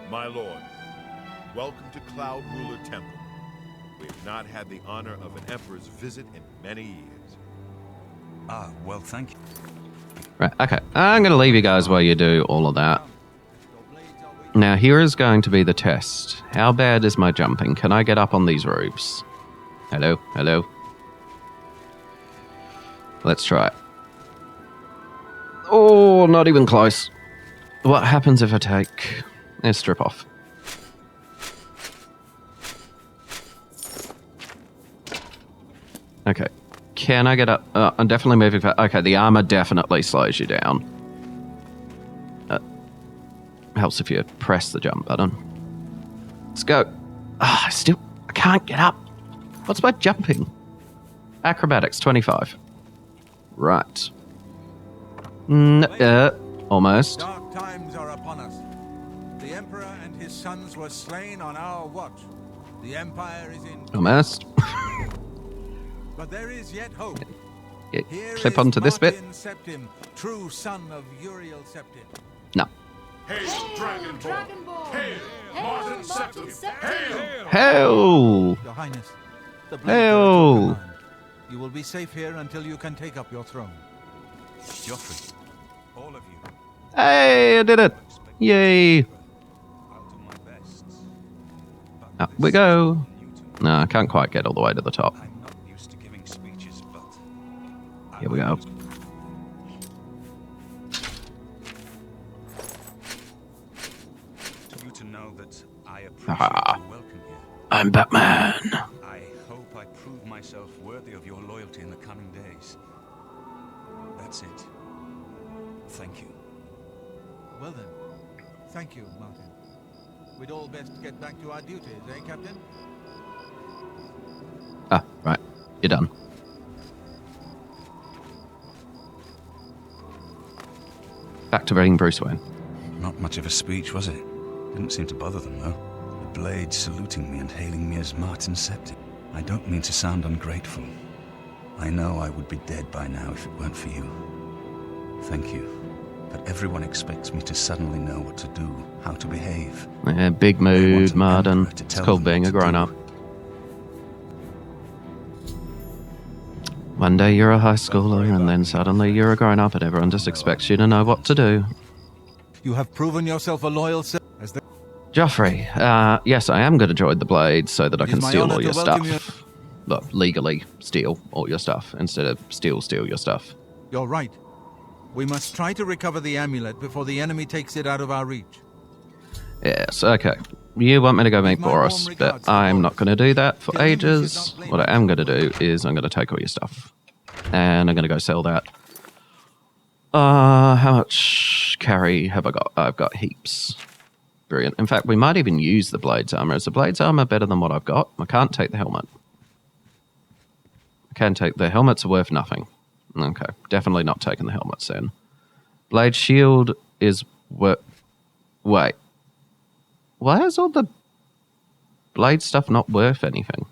My lord, welcome to Cloud Ruler Temple. We have not had the honor of an emperor's visit in many years. Ah, well, thank you. Right, okay. I'm going to leave you guys while you do all of that. Now, here is going to be the test. How bad is my jumping? Can I get up on these roofs? Hello? Hello? Let's try it. Oh, not even close. What happens if I take... Let's strip off. Okay. Can I get up? I'm definitely moving fast. Okay, the armor definitely slows you down. Helps if you press the jump button. Let's go. I can't get up. What's my jumping? Acrobatics, 25. Right. Almost. Dark times are upon us. The Emperor and his sons were slain on our watch. The Empire is in... Almost. But there is yet hope. Yeah, Here clip is onto this bit. Martin Septim, true son of Uriel Septim. No. Hail, Dragonborn! Hail, Martin Septim! Hail! Hell! Your Highness, the blades Hail! are at your command. You will be safe here until you can take up your throne. Joffrey, all of you. Hey, I did it! Yay! I'll do my best. But Up we go. No, I can't quite get all the way to the top. I'm not used to giving speeches, but Here we go. you to know that I appreciate Ah. your welcome here. I'm Batman. I hope I prove myself worthy of your loyalty in the coming days. That's it. Thank you. Well then, thank you, Martin. We'd all best get back to our duties, eh, Captain? Ah, right. You're done. Back to being Bruce Wayne. Not much of a speech, was it? Didn't seem to bother them, though. The blade saluting me and hailing me as Martin Septim. I don't mean to sound ungrateful. I know I would be dead by now if it weren't for you. Thank you. But everyone expects me to suddenly know what to do, how to behave. Yeah, big They want mood, an Martin. emperor to It's tell called them being what a to grown-up. do. One day you're a high schooler, and then suddenly you're a grown-up, and everyone just expects you to know what to do. You have proven yourself a loyal as the... Joffrey, yes, I am going to join the Blade so that I It can is my steal honor all to your welcome stuff. Look, legally steal all your stuff instead of steal your stuff. You're right. We must try to recover the amulet before the enemy takes it out of our reach. Yes, okay. You want me to go meet my warm Boris, regards but to I'm Boris. not going to do that for Tell him he should ages. not blame What I us. am going to do is I'm going to take all your stuff. And I'm going to go sell that. How much carry have I got? I've got heaps. Brilliant. In fact, we might even use the Blade's armor. Is the Blade's armor better than what I've got? I can't take the helmet. I can take... The helmets are worth nothing. Okay, definitely not taking the helmets then. Blade shield is worth... Wait. Why is all the blade stuff not worth anything?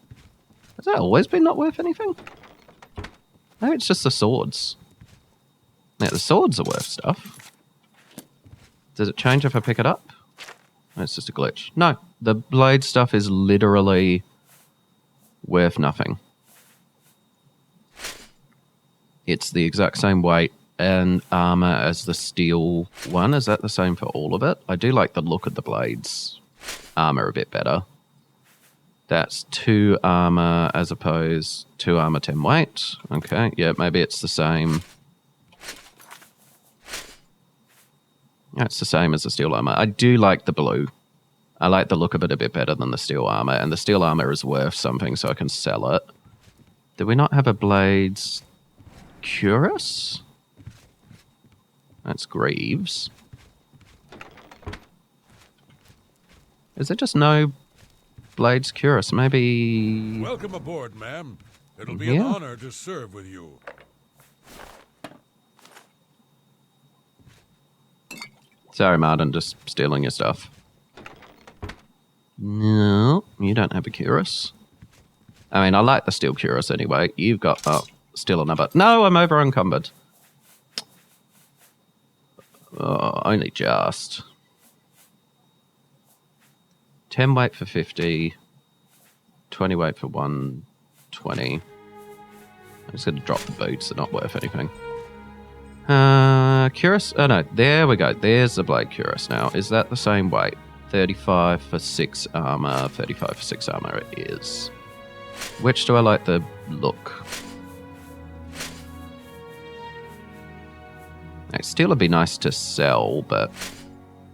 Has that always been not worth anything? Maybe it's just the swords. Yeah, the swords are worth stuff. Does it change if I pick it up? No, it's just a glitch. No, the blade stuff is literally worth nothing. It's the exact same weight and armor as the steel one. Is that the same for all of it? I do like the look of the blades armor a bit better. That's 2 armor as opposed 2 armor 10 weight. Okay, yeah, maybe it's the same. Yeah, it's the same as the steel armor. I do like the blue. I like the look of it a bit better than the steel armor, and the steel armor is worth something, so I can sell it. Do we not have a blades cuirass? That's Greaves. Is there just no blades cuirass? Maybe... Welcome aboard, ma'am. It'll be Yeah. an honor to serve with you. Sorry, Martin, just stealing your stuff. No, you don't have a cuirass. I mean, I like the steel cuirass anyway. You've got... Oh, still a number. No, I'm over encumbered. Oh, only just. 10 weight for 50. 20 weight for 120. I'm just going to drop the boots. They're not worth anything. Cuirass? Oh, no. There we go. There's the blade cuirass now. Is that the same weight? 35 for 6 armor. 35 for 6 armor it is. Which do I like the look? Steel would be nice to sell, but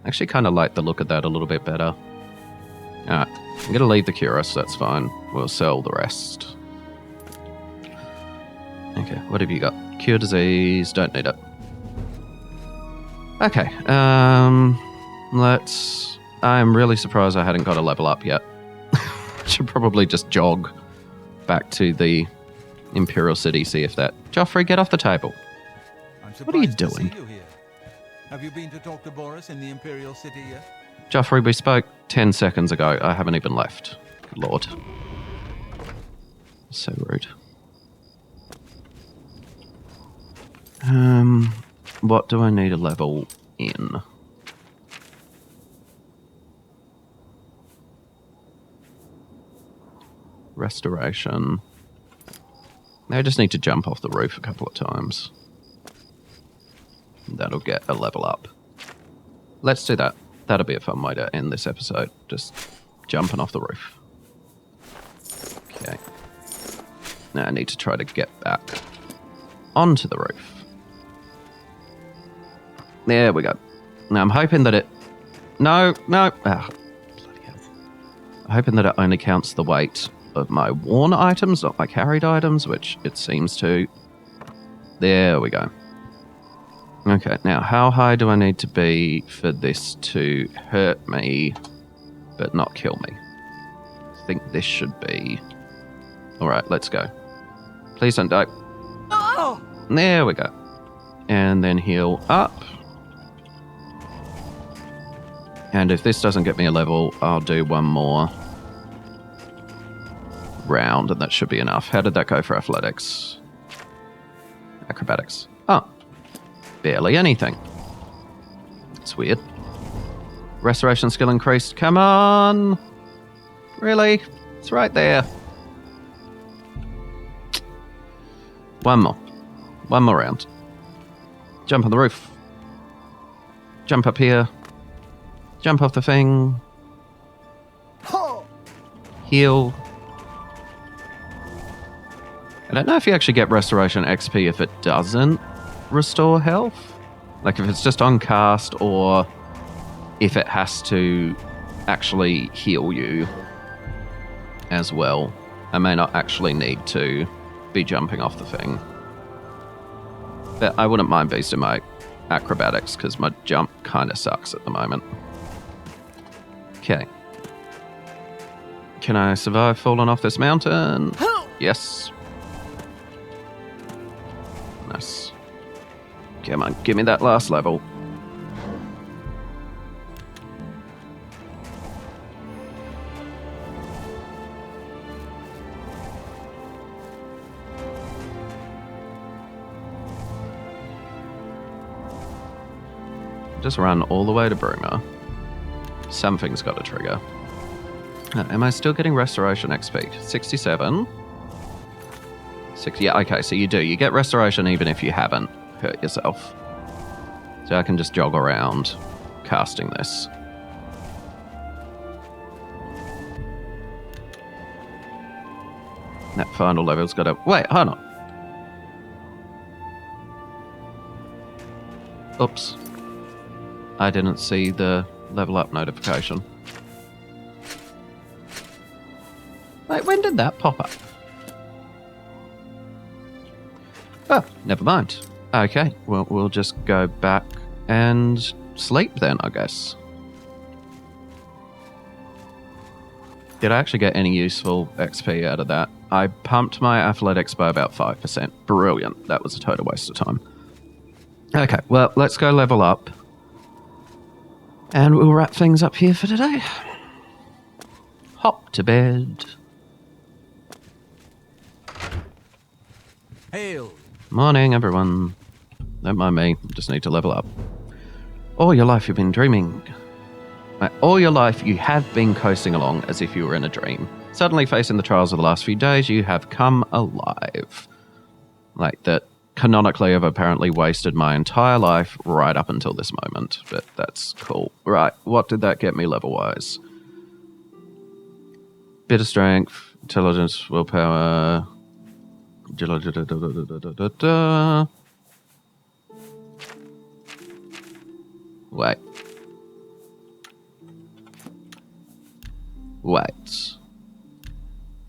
I actually kind of like the look of that a little bit better. Alright, I'm going to leave the cuirass, that's fine. We'll sell the rest. Okay, what have you got? Cure disease, don't need it. Okay, let's... I'm really surprised I hadn't got a level up yet. Should probably just jog back to the Imperial City, see if that... Joffrey, get off the table. I'm What are you surprised to doing? see you here. Have you been to talk to Boris in the Imperial City yet? Joffrey, we spoke 10 seconds ago. I haven't even left. Good Lord. So rude. What do I need to level in? Restoration. I just need to jump off the roof a couple of times. That'll get a level up. Let's do that. That'll be a fun way to end this episode. Just jumping off the roof. Okay. Now I need to try to get back onto the roof. There we go. Now I'm hoping that it... No. Ah, bloody hell. I'm hoping that it only counts the weight of my worn items, not my carried items, which it seems to. There we go. Okay, now how high do I need to be for this to hurt me, but not kill me? I think this should be... Alright, let's go. Please don't die. Oh! There we go. And then heal up. And if this doesn't get me a level, I'll do one more round, and that should be enough. How did that go for athletics? Acrobatics. Oh. Barely anything. It's weird. Restoration skill increased. Come on! Really? It's right there. One more. One more round. Jump on the roof. Jump up here. Jump off the thing. Heal. I don't know if you actually get restoration XP if it doesn't restore health. Like if it's just on cast, or if it has to actually heal you as well. I may not actually need to be jumping off the thing. But I wouldn't mind boosting my acrobatics because my jump kind of sucks at the moment. Okay. Can I survive falling off this mountain? Yes. Nice. Come on, give me that last level. Just run all the way to Bruma. Something's got to trigger. Am I still getting restoration XP? 67. 60. Yeah, okay, so you do. You get restoration even if you haven't hurt yourself. So I can just jog around casting this. That final level's got to... Wait, hold on. Oops. I didn't see the level up notification. Wait, when did that pop up? Oh, never mind. Okay, well, we'll just go back and sleep then, I guess. Did I actually get any useful XP out of that? I pumped my athletics by about 5%. Brilliant. That was a total waste of time. Okay, well, let's go level up. And we'll wrap things up here for today. Hop to bed. Hail! Morning, everyone. Don't mind me. Just need to level up. All your life you've been dreaming. All your life you have been coasting along as if you were in a dream. Suddenly facing the trials of the last few days, you have come alive. Like that. Canonically, I've apparently wasted my entire life right up until this moment, but that's cool. Right, what did that get me level-wise? Bit of strength, intelligence, willpower... Wait.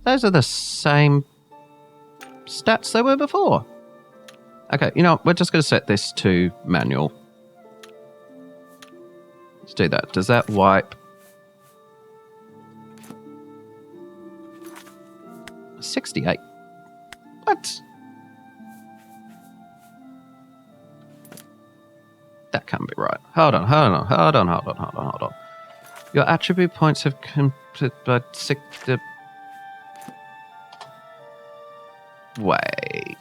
Those are the same stats they were before. Okay, you know what? We're just going to set this to manual. Let's do that. Does that wipe? 68. What? That can't be right. Hold on. Your attribute points have completed by 6. Wait.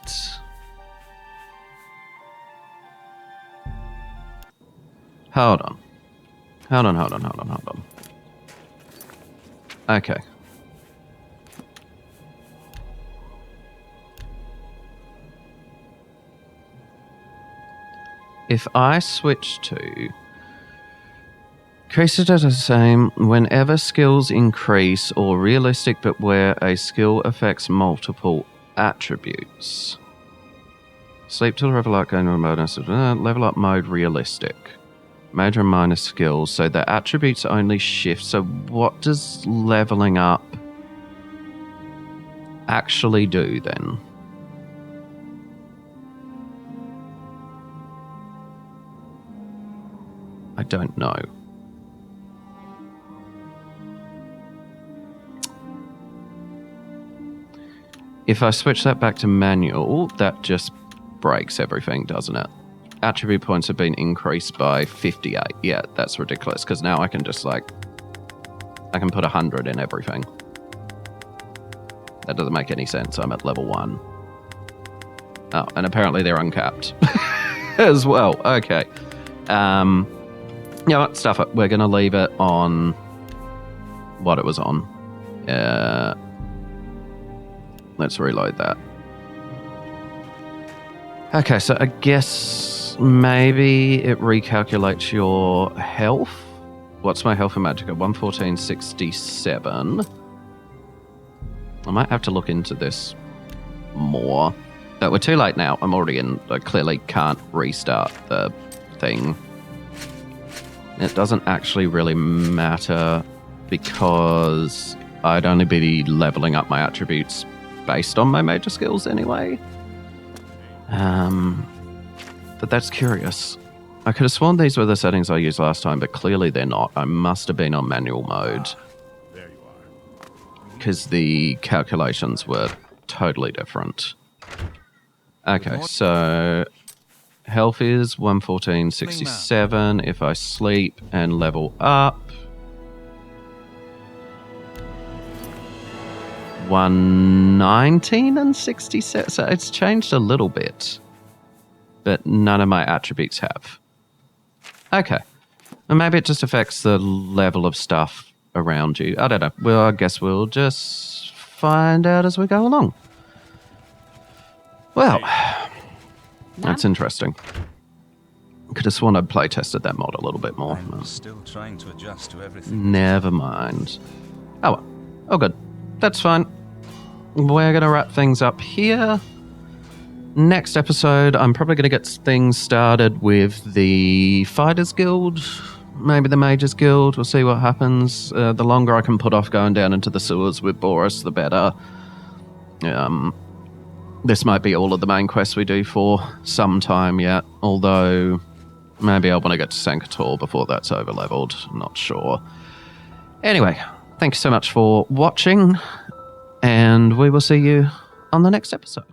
Hold on. Hold on. Okay. If I switch to increase it as the same whenever skills increase or realistic but where a skill affects multiple attributes. Sleep till level up, gain a bonus. Level up mode realistic. Major and minor skills, so the attributes only shift. So what does leveling up actually do then? I don't know. If I switch that back to manual, that just breaks everything, doesn't it? Attribute points have been increased by 58. Yeah, that's ridiculous, because now I can just, like, I can put 100 in everything. That doesn't make any sense. I'm at level 1. Oh, and apparently they're uncapped as well. Okay. You know what? Stuff it. We're going to leave it on what it was on. Let's reload that. Okay, so I guess maybe it recalculates your health. What's my health in Magicka? 114.67. I might have to look into this more. But we're too late now. I'm already in. I clearly can't restart the thing. It doesn't actually really matter because I'd only be leveling up my attributes based on my major skills anyway. But that's curious. I could have sworn these were the settings I used last time, but clearly they're not. I must have been on manual mode. There you are. Because the calculations were totally different. Okay, so health is 114.67. If I sleep and level up, 119.67. So it's changed a little bit, but none of my attributes have. Okay. Well, maybe it just affects the level of stuff around you. I don't know. Well, I guess we'll just find out as we go along. Well, that's interesting. Could have sworn I'd play tested that mod a little bit more. I'm still trying to adjust to everything. Never mind. Oh well. Oh good. That's fine. We're going to wrap things up here. Next episode, I'm probably going to get things started with the Fighters Guild, maybe the Mages Guild. We'll see what happens. The longer I can put off going down into the sewers with Boris, the better. This might be all of the main quests we do for some time yet, although maybe I want to get to Sankator before that's over-leveled. Not sure. Anyway, thank you so much for watching, and we will see you on the next episode.